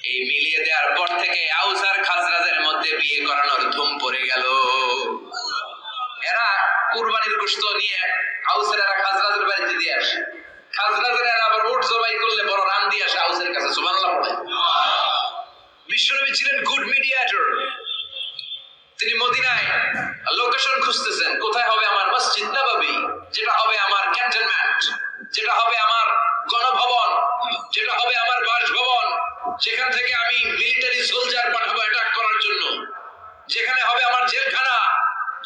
এই মিলিয়ে দেওয়ার পর থেকে আউস আর খাজরাজের মধ্যে বিয়ে করানোর ধুম পড়ে গেল। এরা কুরবানির গোশত নিয়ে আউসের এরা খাজরাজের বাড়িতে দিয়ে আসে, খাজরাজের এরা আবার উট জবাই করলে বড় রান দিয়ে আসে আউসের কাছে। সুবহানাল্লাহ পড়ে। বিশ্বনবী ছিলেন গুড মিডিয়েটর। তিনি মদিনায় লোকেশন খুঁজতেছেন, কোথায় হবে আমার মসজিদ নববী, যেটা হবে আমার ক্যান্টনমেন্ট, যেটা হবে আমার গণভবন, যেটা হবে আমার বাসভবন, যেখান থেকে আমি মিলিটারি সোলজার পাঠাবো অ্যাটাক করার জন্য, যেখানে হবে আমার জেলখানা,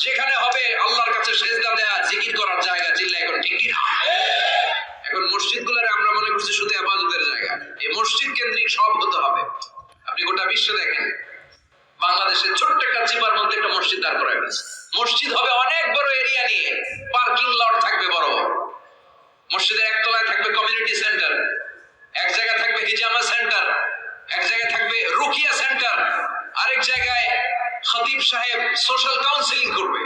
যেখানে হবে আল্লাহর কাছে সেজদা দেয়া জিকির করার জায়গা। চিল্লা এখন ঠিক কি না? এখন মসজিদগুলোরে আমরা মনে করছি শুধু ইবাদতের জায়গা। এই মসজিদ কেন্দ্রিক সব হতে হবে। আপনি গোটা বিশ্ব দেখেন, বাংলাদেশের ছোট্ট একটা চিপার মধ্যে একটা মসজিদ দাঁড় করা হয়েছে। মসজিদ হবে অনেক বড় এরিয়া নিয়ে, পার্কিং লট থাকবে বড় বড়। মসজিদের একতলায় থাকবে কমিউনিটি সেন্টার, এক জায়গায় থাকবে হিজামা সেন্টার, এক জায়গায় থাকবে রুকিয়া সেন্টার, আরেক জায়গায় খতিব সাহেব সোশ্যাল কাউন্সিলিং করবে।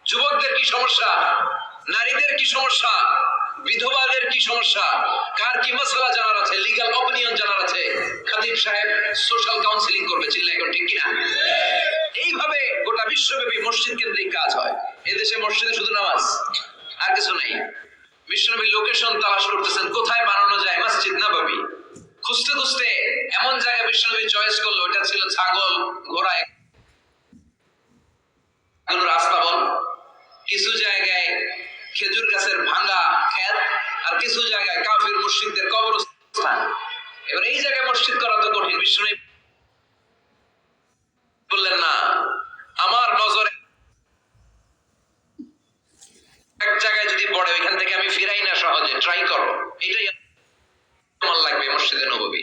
যুবকদের কি সমস্যা, নারীদের কি সমস্যা, বিধবাদের কি সমস্যা, কার কি মাসলা জানার আছে, লিগ্যাল অপিনিয়ন জানার আছে, খতিব সাহেব সোশ্যাল কাউন্সিলিং করবে। চিল্লা এখন ঠিক কিনা? এইভাবে গোটা বিশ্বব্যাপী মসজিদ কেন্দ্রিক কাজ হয়। এদেশে মসজিদে শুধু নামাজ, আর কিছু নাই। বিশ্বনবী লোকেশন তালাশ করতেছেন, কোথায় বানানো যায় মসজিদ নববী। খুঁজতে খুঁজতে এমন জায়গা বিশ্বনবী চয়েস করলো, ওটা ছিল ছাগল ঘোড়া রাস্তাবল, কিছু জায়গায় খেজুর গাছের ভাঙা ক্ষেত, আর কিছু জায়গায় কাফির মুশরিকদের কবরস্থান। এবার এই জায়গায় মসজিদ করা তো কঠিন। বিশ্বনবী বললেন, না, আমার নজরে এক জায়গায় যদি পড়ে ওইখান থেকে আমি ফিরাই না সহজে, ট্রাই করো, এটাই আমার লাগবে মসজিদে নববী।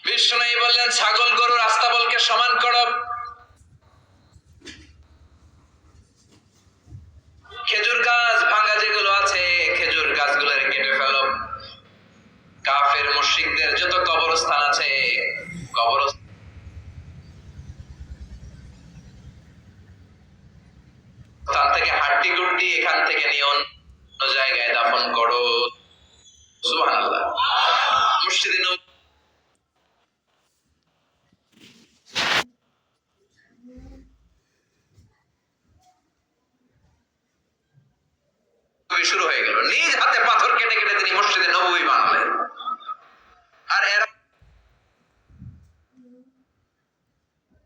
বিশ্বনবী বললেন, ছাগল গরু রাস্তাবলকে সমান করো, খেজুর গাছ ভাঙা যেগুলো আছে খেজুর গাছগুলো কেটে ফেলো, কাফের মুশরিকদের যত কবরস্থান আছে কবরস্থান থেকে হাড্ডি গুড্ডি এখান থেকে নিয়ে অন্য জায়গায় দাফন করো। সুবহানাল্লাহ। মসজিদে নববী শুরু হয়ে গেল। নিজ হাতে পাথর কেটে কেটে তিনি মসজিদে নববী বানালেন। আর এর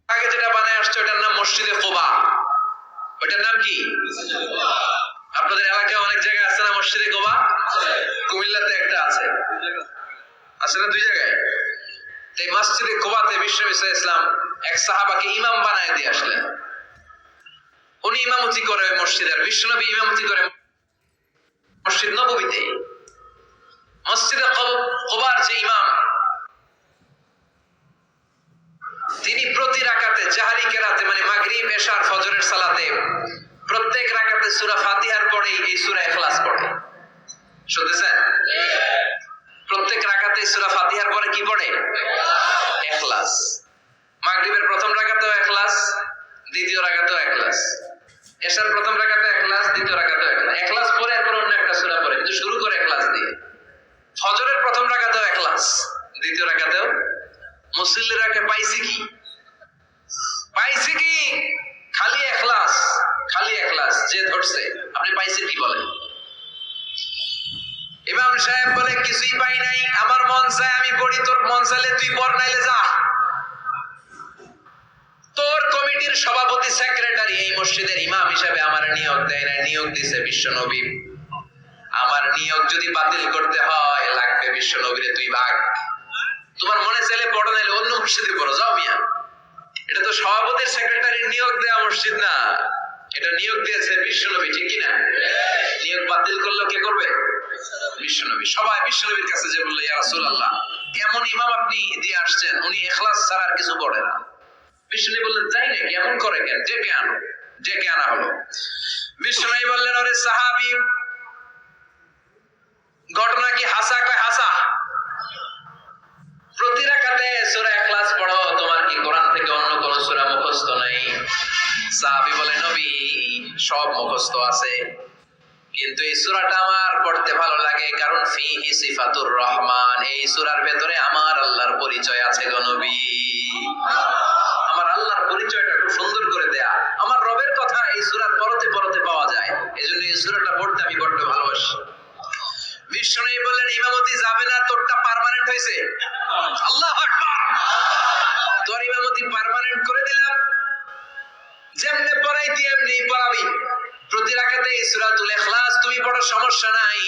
আগে যেটা বানায় আসছে ওটার নাম মসজিদে কুবা। ওটার নাম কি? আপনাদের এলাকায় অনেক জায়গায় আছে না মসজিদে কুবা? কুমিল্লাতে একটা আছে, আছে না? 2 জায়গায়। এই মসজিদে কুবাতে বিশ্বনবী সাল্লাল্লাহু আলাইহি ওয়াসাল্লাম এক সাহাবাকে ইমাম বানায় দিয়ে আসলেন। উনি ইমামতি করে ওই মসজিদে, আর বিশ্বনবী ইমামতি করে মসজিদ নববীতে। মসজিদে কুবার যে ইমাম, তিনি প্রতি রাকাতে জাহরি কেরাতে মানে মাগরিব এশার ফজরের সালাতে প্রত্যেক রাকাতে সূরা ফাতিহার পরে এই সূরা ইখলাস পড়ে। শুনতেছেন? প্রত্যেক রাকাতে সূরা ফাতিহার পরে কি পড়ে? ইখলাস। মাগরিবের প্রথম রাকাতেও ইখলাস, দ্বিতীয় রাকাতেও ইখলাস, এশার প্রথম রাকাতে ইখলাস, দ্বিতীয় রাকাতেও ইখলাস। ইখলাস পরে এরপর অন্য একটা সূরা পড়ে, কিন্তু শুরু করে ইখলাস দিয়ে। ফজরের প্রথম রাকাতেও ইখলাস, দ্বিতীয় রাকাতেও। মুসল্লিরা কে পাইছে কি? পাইছে কি? খালি ইখলাস, খালি ইখলাস। যে ধরছে, আপনি পাইছেন কি বলেন? ইমাম সাহেব বলে, কিছুই পাই নাই, আমার মন চায় আমি পড়ি, তোর মন চাইলে তুই পড়, নাইলে যা। তোর কমিটির সভাপতি সেক্রেটারি এই মসজিদের ইমাম হিসেবে আমার নিয়োগ দেয় না, নিয়োগ দিছে বিশ্বনবী। আমার নিয়োগ যদি বাতিল করতে হয় লাগবে বিশ্বনবীরে তুই ভাগ। তোমার মনে চাইলে পড়ো, নাইলে অন্য মসজিদে পড়ো, যাও মিয়া। এটা তো সভাপতির সেক্রেটারির নিয়োগ দেয়া মসজিদ না, এটা নিয়োগ দিয়েছে বিশ্বনবী, ঠিক কি না? নিয়োগ বাতিল করলো কে করবে? বিশ্বনবী। সবাই বিশ্বনবীর কাছে যে বললো, ইয়া রাসূলুল্লাহ, এমন ইমাম আপনি দিয়ে আসছেন, উনি ইখলাস ছাড়া আর কিছু পড়ে না। বিশ্বনবী বললেন, তাই নাকি? এমন করে কেন? ডেকে আনো। ডেকে আনা হলো। বিশ্বনবী বললেন, ওরে সাহাবী, ঘটনা কি হাসা? কয় হাসা। প্রতি রাকাতে সূরা ইখলাস পড়ো, তোমার কি কোরআন থেকে অন্য কোন সূরা মুখস্থ নাই? সাহাবী বলে, নবী, সব মুখস্থ আছে, কিন্তু এই সূরাটা আমার পড়তে ভালো লাগে, কারণ ফিহি সিফাতুর রহমান, এই সূরার ভেতরে আমার আল্লাহর পরিচয় আছে গো নবী। আমার আল্লাহর পরিচয়টা খুব সুন্দর করে দেয়া, আমার রবের কথা এই সূরার পরতে পরতে পাওয়া যায়। এজন্য এই সূরাটা পড়তে আমি বড্ড ভালোবাসি। বিশ্বনবী বললেন, ইমামতি যাবে না, তোরটা পার্মানেন্ট হয়েছে। আল্লাহু আকবার। তোর ইমামতি পার্মানেন্ট করে দিলাম, যেমনে পড়াইতি এমনি পড়াবি। প্রতি রাকাতে এই সূরাতুল ইখলাস তুমি পড়ো, সমস্যা নাই।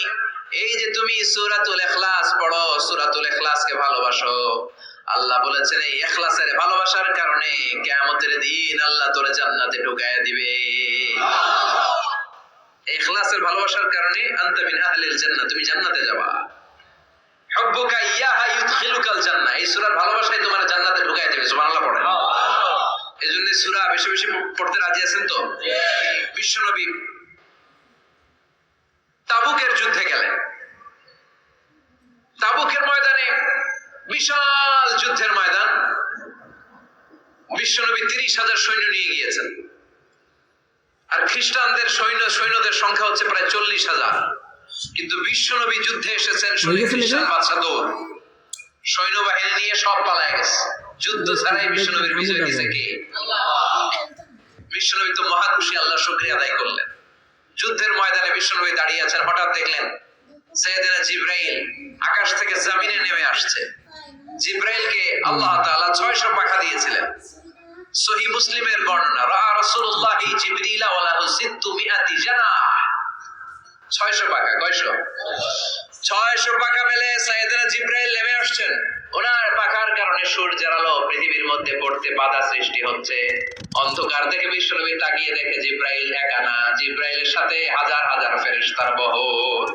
এই যে তুমি সূরাতুল ইখলাস পড়ো, সূরাতুল ইখলাসকে ভালোবাসো, আল্লাহ বলেছেন এই ইখলাসের ভালোবাসার কারণে কিয়ামতের দিন আল্লাহ তোরে জান্নাতে ঢুকায়া দিবে। ইখলাসের ভালোবাসার কারণে আনতা মিন আহলিল জান্নাহ, তুমি জান্নাতে যাবা। হুব্বুকা ইয়াহা ইউদখিলুকাল জান্নাহ, এই সূরার ভালোবাসাই তোমার জান্নাতে ঢুকায়া দিবে। সুবহানাল্লাহ পড়েন। এজন্য সূরা বেশি বেশি পড়তে রাজি আছেন তো? বিশ্বনবী তাবুকের যুদ্ধে গেলেন। তাবুকের ময়দানে বিশাল যুদ্ধের ময়দান, বিশ্বনবী 30,000 সৈন্য নিয়ে গিয়েছেন। আর খ্রিস্টানদের সৈন্যদের সংখ্যা হচ্ছে প্রায় 40,000। কিন্তু বিশ্বনবী যুদ্ধে এসেছেন, খ্রিস্টান বাদশা দৌড়, সৈন্যবাহিনী নিয়ে সব পালায় গেছে। যুদ্ধ ছাড়াই বিশ্বনবীর বিজয় দিয়েছে কে? বিশ্বনবী তো মহা খুশি, আল্লাহ শুকরিয়া আদায় করলেন। যুদ্ধের ময়দানে বিশ্বনবী দাঁড়িয়ে আছেন, হঠাৎ দেখলেন সাইয়েদনা জিবরাইল আকাশ থেকে জমিনে নেমে আসছে। জিবরাইলকে আল্লাহ তাআলা 600 পাখা দিয়েছিলেন। সহিহ মুসলিমের বর্ণনা, রাআ রাসূলুল্লাহি জিবরিলা ওয়া লাহু 600 জানাহ। 600 পাখা, কয়শো? 600 পাখা মেলে সাইয়েদনা জিবরাইল নেমে আসছেন। ওনার পাখার কারণে সূর্যের আলো পৃথিবীর মধ্যে পড়তে বাধা সৃষ্টি হচ্ছে। অন্ধকার থেকে বিশ্বনবী তাকিয়ে দেখে জিবরাইল একা না, জিবরাইলের সাথে হাজার হাজার ফেরেশতার বহর।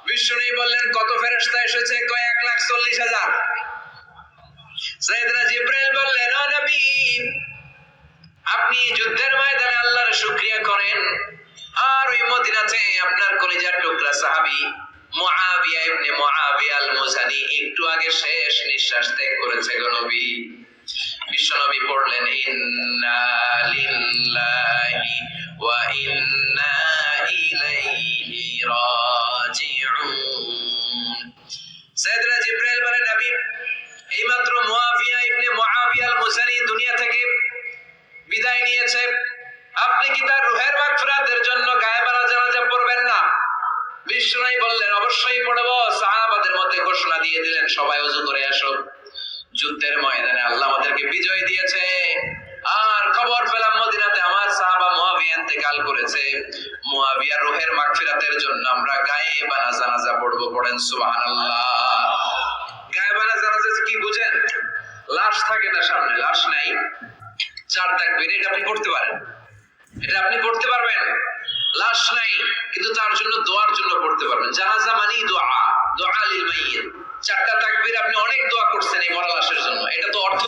বিশ্বনবী বললেন, কত ফেরেশতা এসেছে? কয় 1,40,000। সাইয়েদনা জিবরাইল বললেন, ও নবী, আপনি যুদ্ধের ময়দানে আল্লাহর শুকরিয়া করেন, আর ওই মদিনাতে আপনার কলিজার টুকরা সাহাবী মুআবিয়া ইবনে মুআবিয়া আল মুজানি একটু আগে শেষ নিঃশ্বাস ত্যাগ করেছে গো নবী। বিশ্বনবী পড়লেন, ইন্না লিল্লাহি ওয়া ইন্না ইলাইহি রাজিউন। সাইয়েদনা জিবরাইল বলেন, নবী, এইমাত্র মুআবিয়া ইবনে মুআবিয়া আল মুজানি দুনিয়া থেকে বিদায় নিয়েছে, আপনি কি তার রূহের মাগফিরাতের জন্য গায়েবানা জানাজা পড়বেন না? বিশ্বনবী বললেন, অবশ্যই পড়ব। সাহাবাদের মধ্যে ঘোষণা দিয়ে দিলেন, সবাই ওযু করে আসো। যুদ্ধের ময়দানে আল্লাহ আমাদেরকে বিজয় দিয়েছে, আর খবর পেলাম মদিনাতে আমার সাহাবা মুআবিয়া ইন্তেকাল করেছে। মুআবিয়ার রূহের মাগফিরাতের জন্য আমরা গায়েবানা জানাজা পড়ব। পড়েন সুবহানাল্লাহ। গায়েবানা জানাজা কি বুঝেন? লাশ থাকে না সামনে, লাশ নাই, 4 তাকবীর, এটা আপনি পড়তে পারেন, এটা আপনি পড়তে পারবেন। লাশ নাই, কিন্তু তার জন্য দোয়ার জন্য পড়তে পারবেন। জানাজা মানেই দোয়া, দোয়া লিল মাইয়িত। 4টা তাকবীর, আপনি অনেক দোয়া করছেন এই মরা লাশের জন্য, এটা তো অর্থ